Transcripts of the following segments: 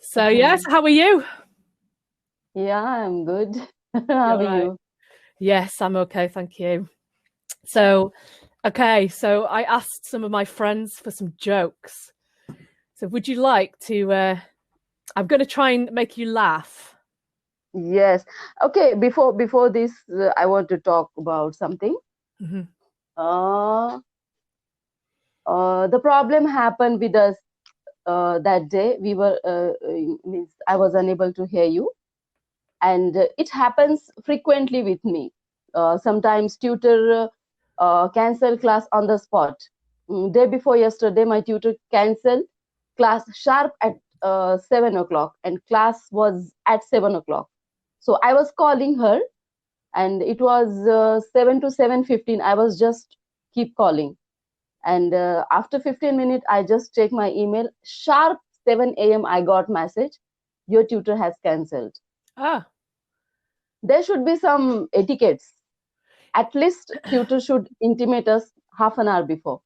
So yes, how are you? Yeah, I'm good. How All are right. you? Yes, I'm okay, thank you. So, okay, so I asked some of my friends for some jokes. So would you like to I'm going to try and make you laugh. Yes. Okay, before this, I want to talk about something. Mhm. Uh, the problem happened with us that day. Means I was unable to hear you, and it happens frequently with me. Sometimes tutor cancel class on the spot. Day before yesterday, my tutor canceled class sharp at 7 o'clock, and class was at 7 o'clock. So I was calling her, and it was 7 to 7:15. I was just keep calling, and after 15 minutes, I just check my email. Sharp 7 a.m. I got message, your tutor has cancelled. Ah. There should be some etiquettes. At least tutor should intimate us half an hour before.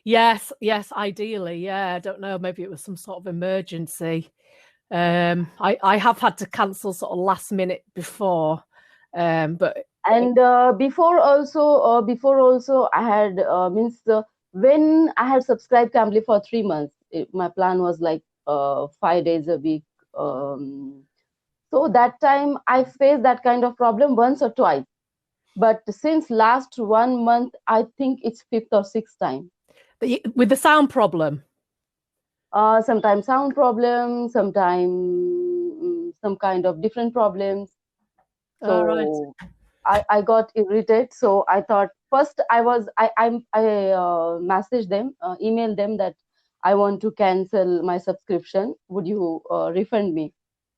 Yes, ideally. Yeah, I don't know, maybe it was some sort of emergency. I have had to cancel sort of last minute before. But And before also I had means when I had subscribed cambly for 3 months, my plan was like 5 days a week. So that time I faced that kind of problem once or twice, but since last 1 month I think it's fifth or sixth time. with the sound problem. Sometimes sound problem, sometimes some kind of different problems. All right. So I got irritated. So I thought first I messaged them, emailed them that I want to cancel my subscription. Would you refund me?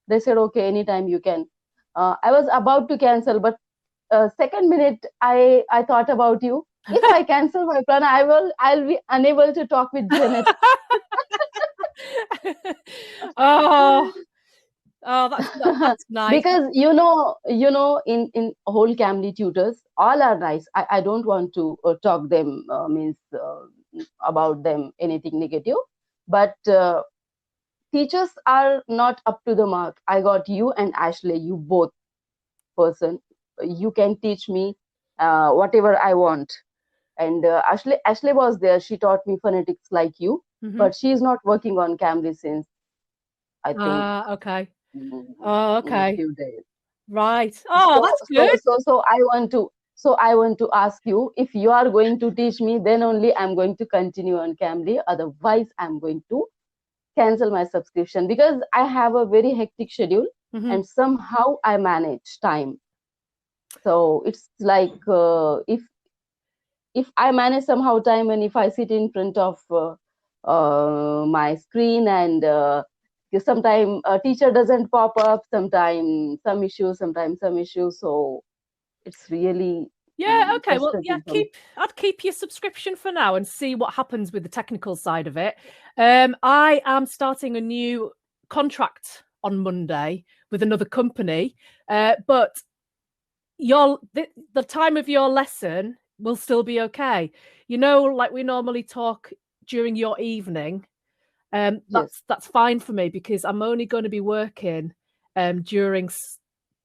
They said okay, anytime you can. I was about to cancel, but second minute I thought about you. If I cancel my plan, I'll be unable to talk with Janet. Oh, that's nice. Because in whole Cambly tutors all are nice. I don't want to talk them means about them anything negative, but teachers are not up to the mark. I got you and Ashley, you both person, you can teach me whatever I want. And Ashley was there, she taught me phonetics like you, Mhm. but she is not working on Cambly since I think Okay. Oh, okay. few days. Right. Oh, so that's so good. so so I want to ask you, if you are going to teach me, then only I'm going to continue on Cambly, otherwise I'm going to cancel my subscription, because I have a very hectic schedule Mhm. and somehow I manage time. So it's like if I manage somehow time, and if I sit in front of my screen, and sometimes a teacher doesn't pop up, sometimes some issues, so it's really Yeah, okay. Well, yeah, frustrating for me. I'd keep your subscription for now and see what happens with the technical side of it. I am starting a new contract on Monday with another company, but the time of your lesson will still be okay. You know, like we normally talk during your evening. Yes. That's fine for me because I'm only going to be working during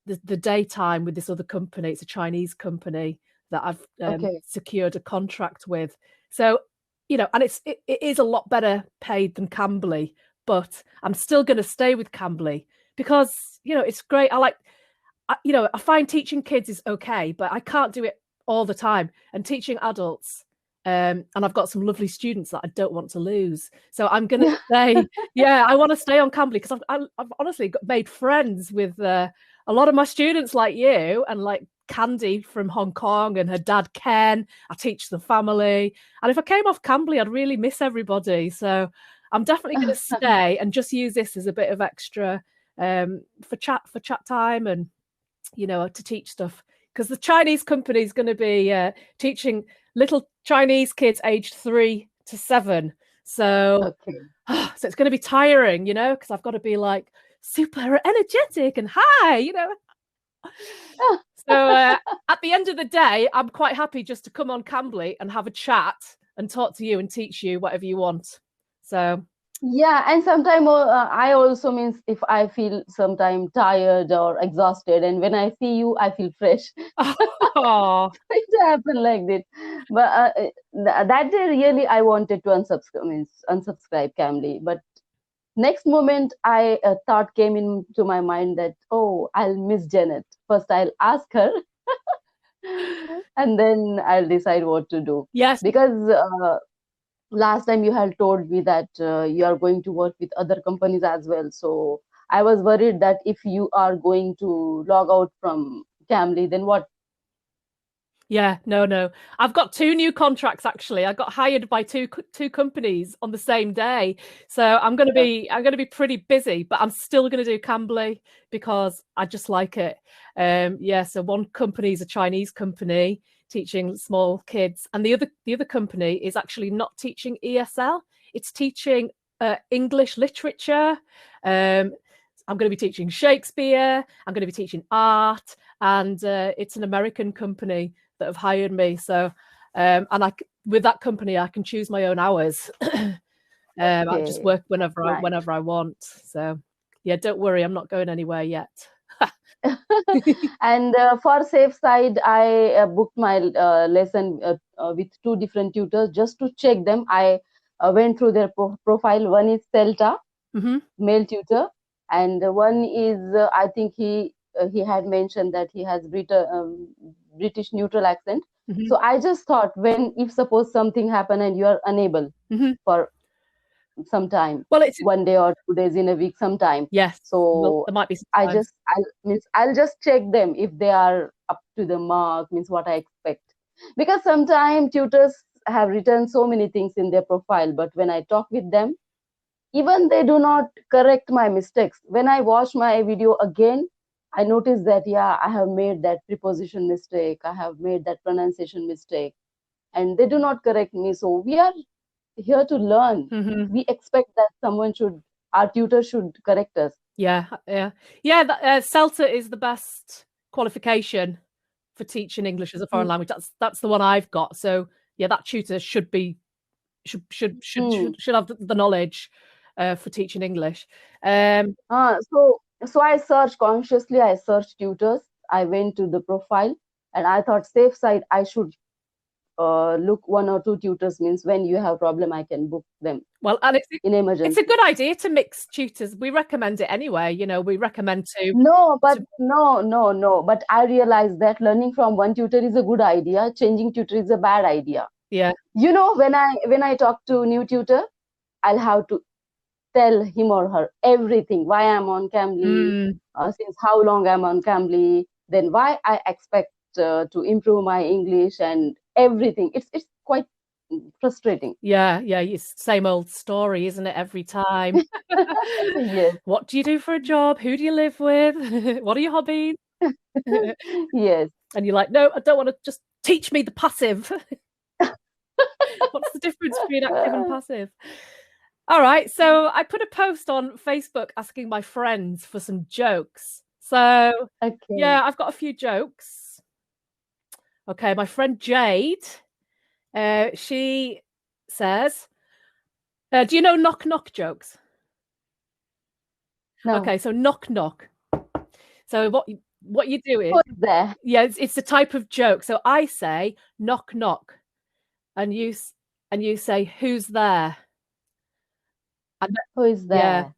the daytime with this other company. It's a Chinese company that I've Okay. secured a contract with. So, you know, and it is a lot better paid than Cambly, but I'm still going to stay with Cambly because you know it's great. I find teaching kids is okay, but I can't do it all the time. And teaching adults, and I've got some lovely students that I don't want to lose. So I'm going to say, yeah, I want to stay on Cambly because I've honestly made friends with a lot of my students like you and like Candy from Hong Kong and her dad Ken. I teach the family. And if I came off Cambly, I'd really miss everybody. So I'm definitely going to stay and just use this as a bit of extra for chat time and to teach stuff because the Chinese company is going to be teaching little Chinese kids aged 3 to 7. So, Okay. so it's going to be tiring, because I've got to be like super energetic and hi. So at the end of the day, I'm quite happy just to come on Cambly and have a chat and talk to you and teach you whatever you want. So Yeah, and sometimes I also means if I feel sometime tired or exhausted, and when I see you, I feel fresh. Oh, It happened like this. But that day, really, I wanted to unsubscribe Camly. But next moment, I thought came into my mind that, oh, I'll miss Janet. First, I'll ask her, and then I'll decide what to do. yes. Because last time you had told me that you are going to work with other companies as well. So I was worried that if you are going to log out from Camly, then what? Yeah, no. I've got 2 new contracts actually. I got hired by two companies on the same day. So I'm going to be pretty busy, but I'm still going to do Cambly because I just like it. Yeah, so one company is a Chinese company teaching small kids, and the other company is actually not teaching ESL. It's teaching English literature. I'm going to be teaching Shakespeare. I'm going to be teaching art, and it's an American company that have hired me. So, and with that company, I can choose my own hours. I just Okay, work nice. whenever I want. So, yeah, don't worry, I'm not going anywhere yet. And for safe side, I booked my lesson with 2 different tutors just to check them. I went through their profile. One is Celta, Mm-hmm. male tutor, and one is I think he had mentioned that he has British neutral accent. Mm-hmm. So I just thought, when if suppose something happen and you are unable Mm-hmm. for some time, Well, it's one day or 2 days in a week, sometime. yes. Well, So there might be some I times. just I'll just check them if they are up to the mark, means what I expect. Because sometimes tutors have written so many things in their profile, but when I talk with them, even they do not correct my mistakes. When I watch my video again, I notice that, yeah, I have made that preposition mistake, I have made that pronunciation mistake, and they do not correct me. So we are here to learn. Mm-hmm. We expect that our tutor should correct us. Yeah. CELTA is the best qualification for teaching English as a foreign Mm. language. That's the one I've got. So yeah, that tutor should have the knowledge for teaching English. So I searched consciously. I searched tutors. I went to the profile, and I thought, safe side, I should look 1 or 2 tutors. Means when you have problem, I can book them Well, and in it's a emergency. good idea to mix tutors. We recommend it anyway. You know, we recommend No, but to no. But I realized that learning from one tutor is a good idea. Changing tutor is a bad idea. yeah. When I talk to new tutor, I'll have to tell him or her everything, why I'm on Cambly, Mm, since how long I'm on Cambly, then why I expect to improve my English and everything. It's quite frustrating. yeah. It's same old story, isn't it? Every time. Yes, What do you do for a job? Who do you live with? What are your hobbies? yes. And you're like, no, I don't want to just teach me the passive. What's the difference between active and passive? All right. So I put a post on Facebook asking my friends for some jokes. So Okay. yeah, I've got a few jokes. Okay, my friend Jade, she says, do you know knock knock jokes? Now, Okay, so knock knock. So what you do who is, is there? yeah, it's a type of joke. So I say knock knock, and you say who's there? And Who is yeah, there?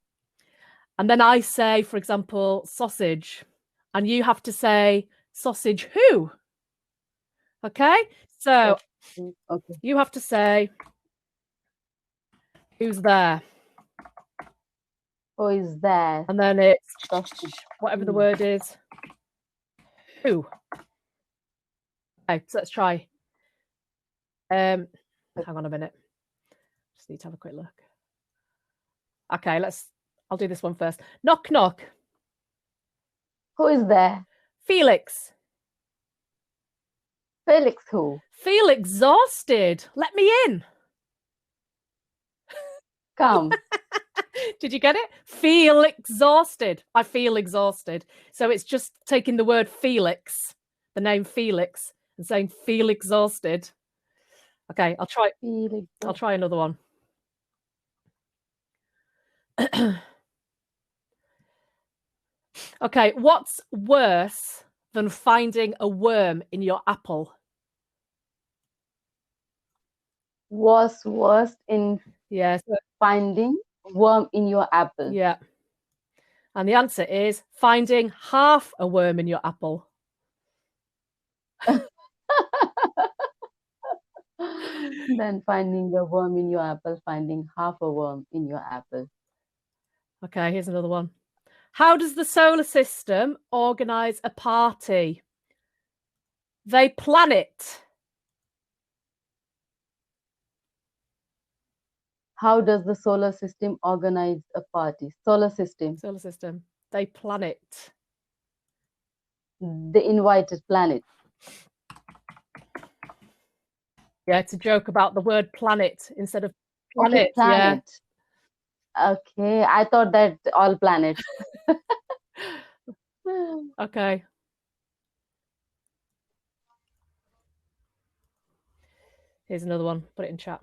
and then I say, for example, sausage, and you have to say sausage who? Okay, so Okay. you have to say who's there, Who is there? and then it's Sausage. whatever the Hmm. word is. Who? Okay, so let's try. Hang on a minute. Just need to have a quick look. Okay, I'll do this one first. Knock knock. Who is there? Felix. Felix who? Feel exhausted. Let me in. Come. Did you get it? Feel exhausted. I feel exhausted. So it's just taking the word Felix, the name Felix, and saying feel exhausted. Okay, Felix. I'll try another one. Okay, what's worse than finding a worm in your apple? Was worst in Yes. finding worm in your apple. Yeah. And the answer is finding half a worm in your apple. Then finding a worm in your apple, finding half a worm in your apple. Okay, here's another one. How does the solar system organize a party? They plan it. How does the solar system organize a party? Solar system, Solar system. They plan it. the invited planet. Yeah, it's a joke about the word planet instead of Okay, planet. planet. Okay, I thought that all planets. Yeah. Okay. Here's another one. Put it in chat.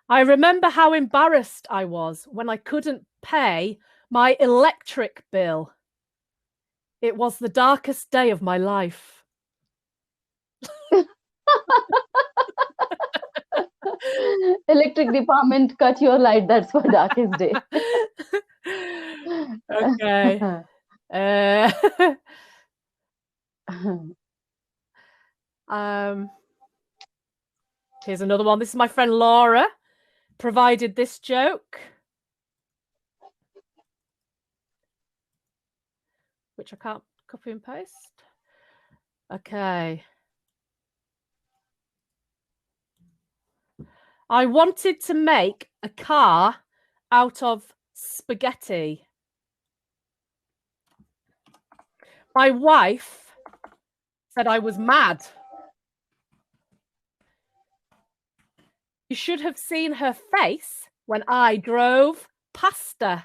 I remember how embarrassed I was when I couldn't pay my electric bill. It was the darkest day of my life. Electric department cut your light. That's for darkest day. Okay. Here's another one. This is my friend Laura provided this joke, which I can't copy and paste. Okay. I wanted to make a car out of spaghetti. My wife said I was mad. You should have seen her face when I drove past her.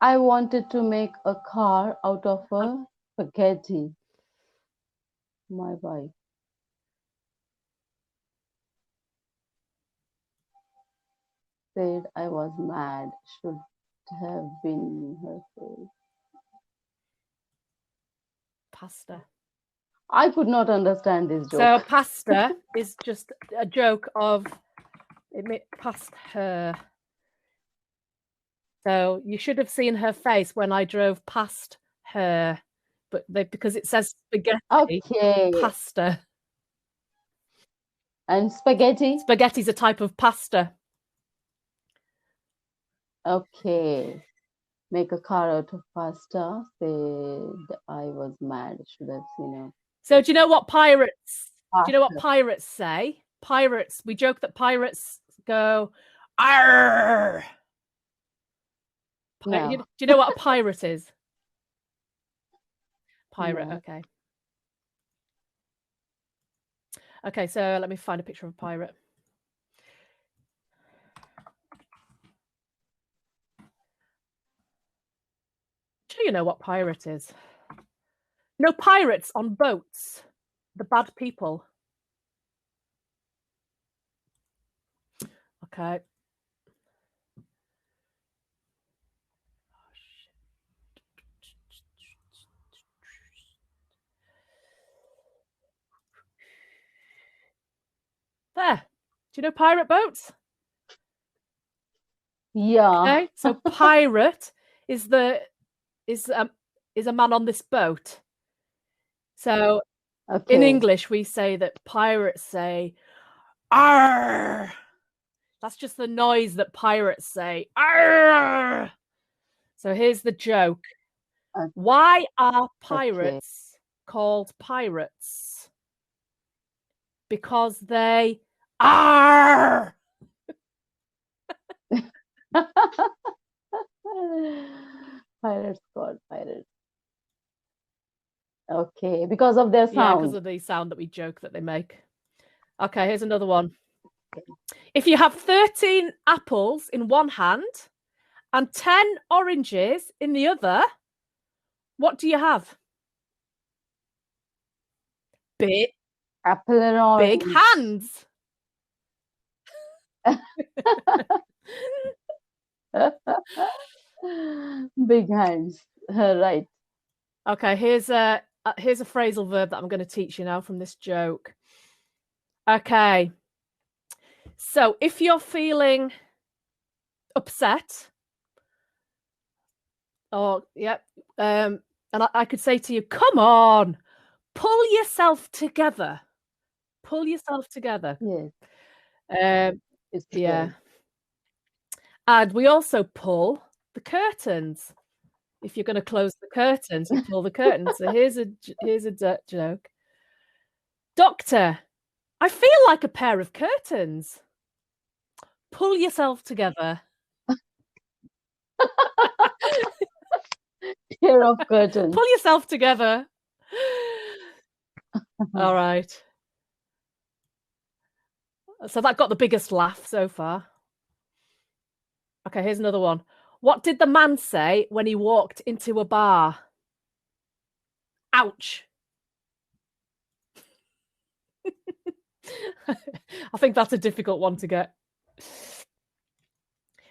I wanted to make a car out of a spaghetti. My wife said I was mad. Should have been her face. Pasta. I could not understand this joke. So pasta is just a joke of it past her. So you should have seen her face when I drove past her, but because it says spaghetti, Okay. pasta. And spaghetti? Spaghetti's a type of pasta. Okay. Make a car out of pasta. Said I was mad. Should have seen her. So do you know what pirates? Pasta. Do you know what pirates say? Pirates. We joke that pirates go, "Arr!" No. Do you know what a pirate is? Pirate. No. Okay. Okay. So let me find a picture of a pirate. Do you know what pirate is? You know, pirates on boats, the bad people. Okay. There. Do you know pirate boats? Yeah. Okay. So pirate is a man on this boat. So Okay. in English, we say that pirates say, "Arr!" That's just the noise that pirates say. Arr! So here's the joke. Why are pirates called pirates? Because they are. Pirates called pirates. Okay, because of their sound. Yeah, because of the sound that we joke that they make. Okay, here's another one. If you have 13 apples in one hand and 10 oranges in the other, what do you have? Big Apple and orange. hands. Big hands. Right. Okay, here's a phrasal verb that I'm going to teach you now from this joke. Okay. So if you're feeling upset, or and I could say to you, come on, pull yourself together. Pull yourself together. Yes. It's Yeah. good. And we also pull the curtains. If you're going to close the curtains, you pull the curtains. So here's a joke. Doctor, I feel like a pair of curtains. Pull yourself together. Pair of curtains. Pull yourself together. All right. So that got the biggest laugh so far. Okay, here's another one. What did the man say when he walked into a bar? Ouch. I think that's a difficult one to get.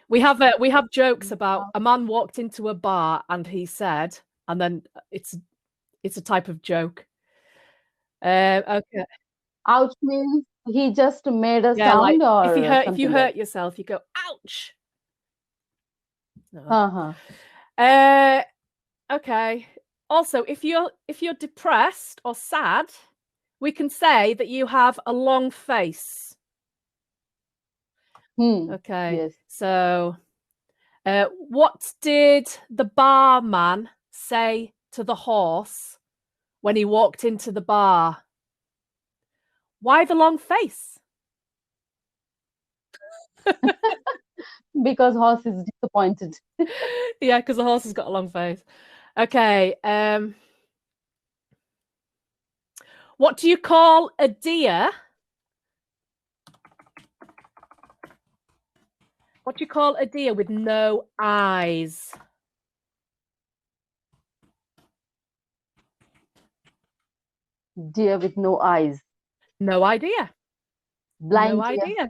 We have jokes about a man walked into a bar and he said, and then it's a type of joke. Okay. Ouch means he just made a Yeah, like sound, or if you hurt yourself, you go ouch. No. Okay. Also, if you're depressed or sad, we can say that you have a long face. Okay. Yes. So, what did the barman say to the horse when he walked into the bar? Why the long face? Because horse is disappointed. Yeah, because the horse has got a long face. Okay. What do you call a deer? What do you call a deer with no eyes? Deer with no eyes. No idea. Blind No deer. idea.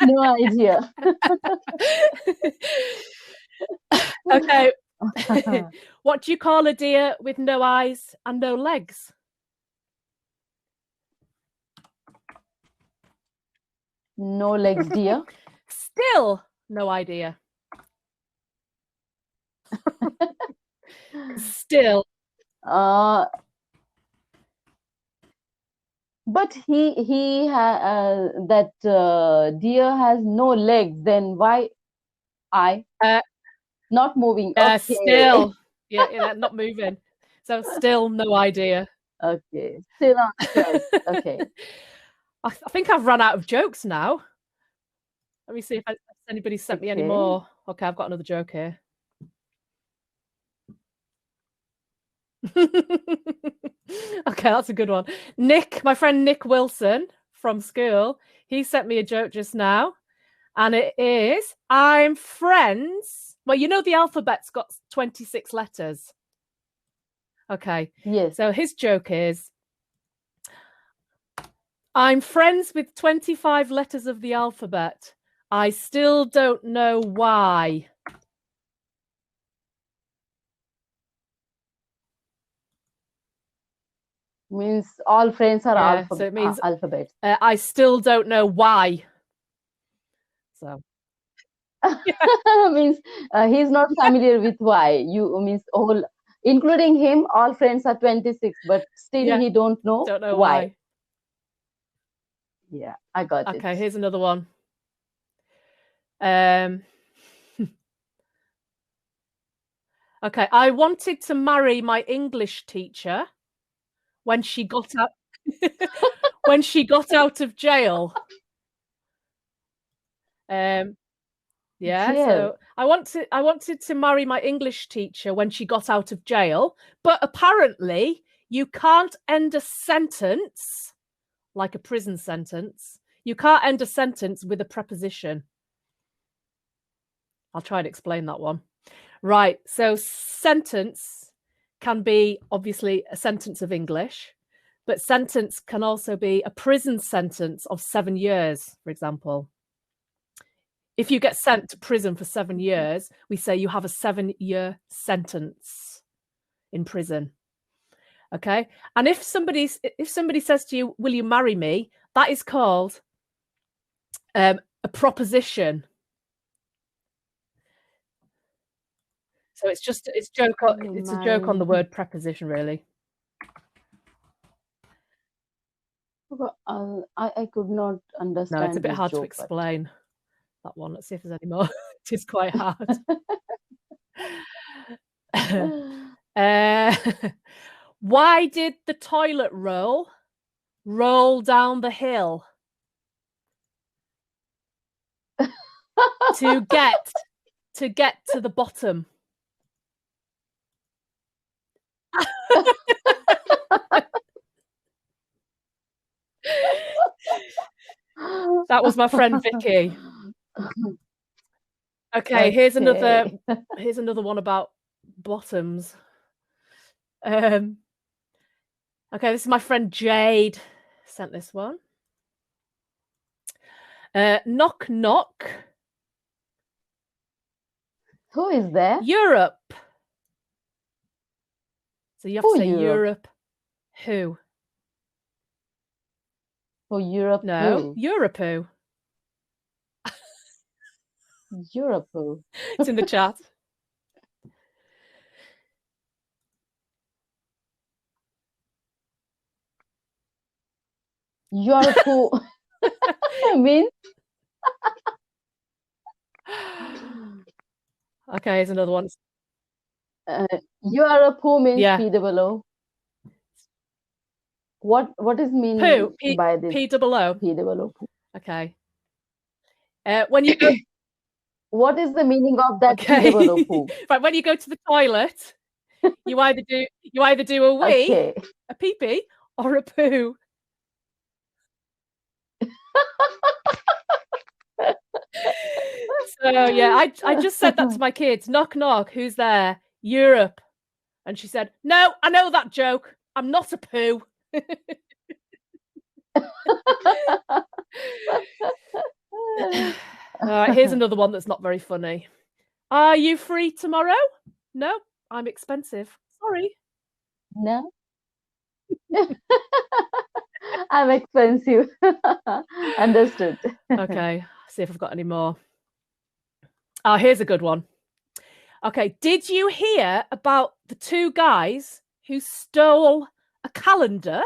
No idea. Okay. What do you call a deer with no eyes and no legs? No legs deer. Still no idea. Still. But that deer has no legs. Then why not moving? Okay. Still. Yeah, not moving. So still no idea. Okay. Still answers. Okay. I think I've run out of jokes now. Let me see if anybody sent me any more. Okay, I've got another joke here. Okay, that's a good one. Nick, my friend Nick Wilson from school, he sent me a joke just now. And it is, I'm friends. Well, you know the alphabet's got 26 letters. Okay. Yes. So his joke is, I'm friends with 25 letters of the alphabet. I still don't know why. Means all friends are so it means alphabet. I still don't know why. So means he's not familiar with why. You means all, including him, all friends are 26, but still he don't know why. Yeah, I got it. Okay, here's another one. Okay, I wanted to marry my English teacher when she got out when she got out of jail. So I wanted to marry my English teacher when she got out of jail, but apparently you can't end a sentence like a prison sentence. You can't end a sentence with a preposition. I'll try and explain that one. Right, so sentence can be obviously a sentence of English. But sentence can also be a prison sentence of 7 years, for example. If you get sent to prison for 7 years, we say you have a 7-year sentence in prison. Okay. And if somebody says to you, will you marry me? That is called a proposition. So it's a joke on the word preposition, really. I could not understand. No, it's a bit hard to explain that one. Let's see if there's any more. It is quite hard. Why did the toilet roll down the hill? to get to the bottom. That was my friend Vicky. Okay, here's another one about bottoms. Okay, this is my friend Jade sent this one. Knock knock. Who is there? Europe. So you have to say Europe. Who? For Europe. No, who? Europe who? Europe who? It's in the chat. Europe who? I mean. Okay, here's another one. Europe who means P-double-O. What is mean by this? P-double-O. P-double-O. Okay. When you go, what is the meaning of that P-double-O poo? Right, when you go to the toilet, you either do a wee, a pee-pee, or a poo. So yeah, I just said that to my kids. Knock knock, who's there? Europe. And she said, no, I know that joke. I'm not a poo. All right, here's another one that's not very funny. Are you free tomorrow? No, I'm expensive. Sorry. No. I'm expensive. Understood. Okay, see if I've got any more. Oh, here's a good one. Okay, did you hear about the 2 guys who stole a calendar?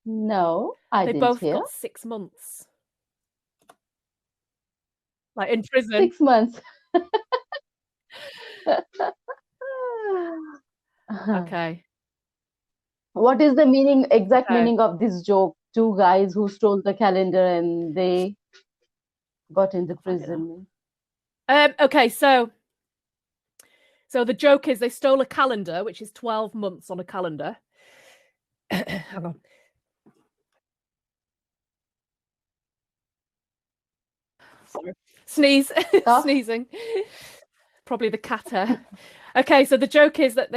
No, I didn't hear. They both hear. got 6 months. Like in prison. 6 months. Okay. What is the exact meaning of this joke? 2 guys who stole the calendar and they got into prison. Okay, so the joke is they stole a calendar, which is 12 months on a calendar. Hang on. Sorry. Sneeze. Sneezing. Probably the catter. Okay, so the joke is that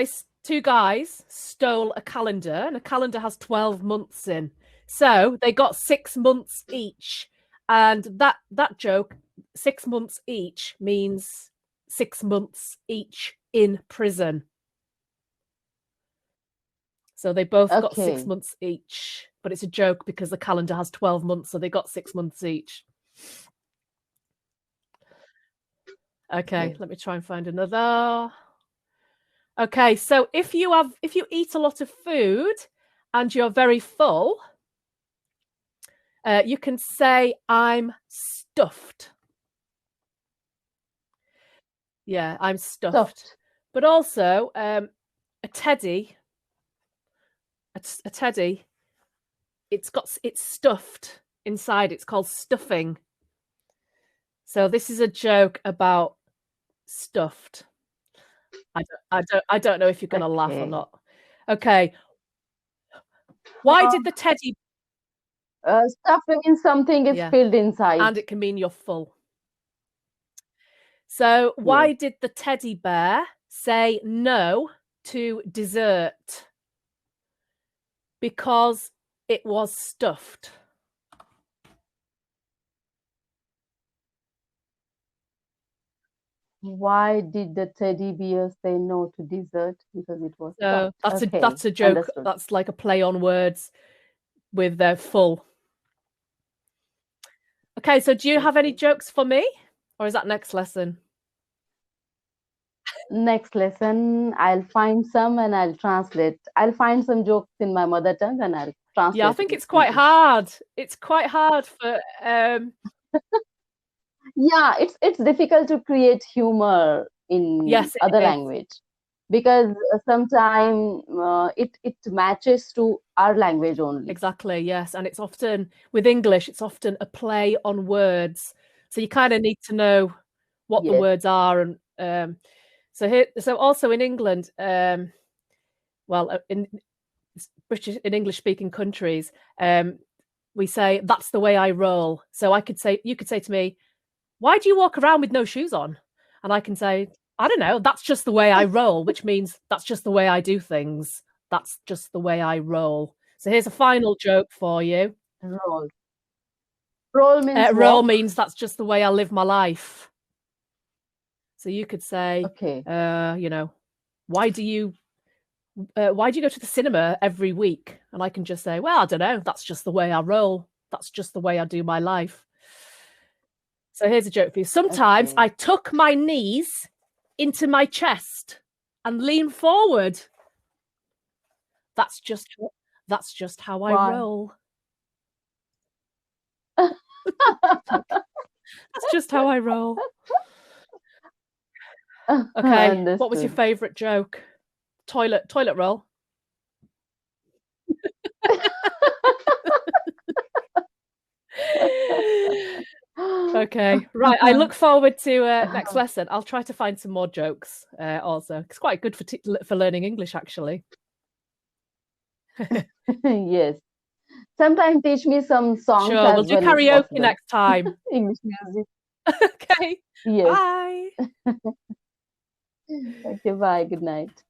2 guys stole a calendar, and a calendar has 12 months in. So they got 6 months each. And that joke, 6 months each, means 6 months each in prison. So they both got 6 months each. But it's a joke because the calendar has 12 months, so they got 6 months each. Okay, let me try and find another. Okay, so if you eat a lot of food and you're very full, you can say I'm stuffed. Yeah, I'm stuffed. But also a teddy, it's stuffed inside. It's called stuffing. So this is a joke about stuffed. I don't know if you're going to laugh or not. Okay. Why did the teddy... stuffing in something is filled inside. And it can mean you're full. So why did the teddy bear say no to dessert because it was stuffed? Why did the teddy bear say no to dessert? Because it was So stuffed. Okay, that's a joke. understood. That's like a play on words with full. Okay, so do you have any jokes for me, or is that next lesson? Next lesson, I'll find some and I'll translate. I'll find some jokes in my mother tongue and I'll translate. Yeah, I think it's quite hard. It's quite hard for yeah, it's difficult to create humor in yes, it other is. language because sometimes it matches to our language only. Exactly, yes. And it's often with English, it's often a play on words. So you kind of need to know what the Yes. words are. And so also in England, well, in British, in English speaking countries, we say that's the way I roll. So you could say to me, why do you walk around with no shoes on? And I can say, I don't know, that's just the way I roll, which means that's just the way I do things. That's just the way I roll. So here's a final joke for you. Roll. Roll means roll walk. means that's just the way I live my life. So you could say, okay, you know, why do you go to the cinema every week? And I can just say, well, I don't know, that's just the way I roll. That's just the way I do my life. So here's a joke for you. Sometimes I tuck my knees into my chest and lean forward. That's just how I roll. That's just how I roll. Okay, what was your favorite joke? Toilet roll. Okay, right. I look forward to next lesson. I'll try to find some more jokes also. It's quite good for learning English, actually. Yes. Sometimes teach me some songs. Sure, we'll do karaoke next time. English music. Okay. Yes. Bye. Okay, bye. Good night.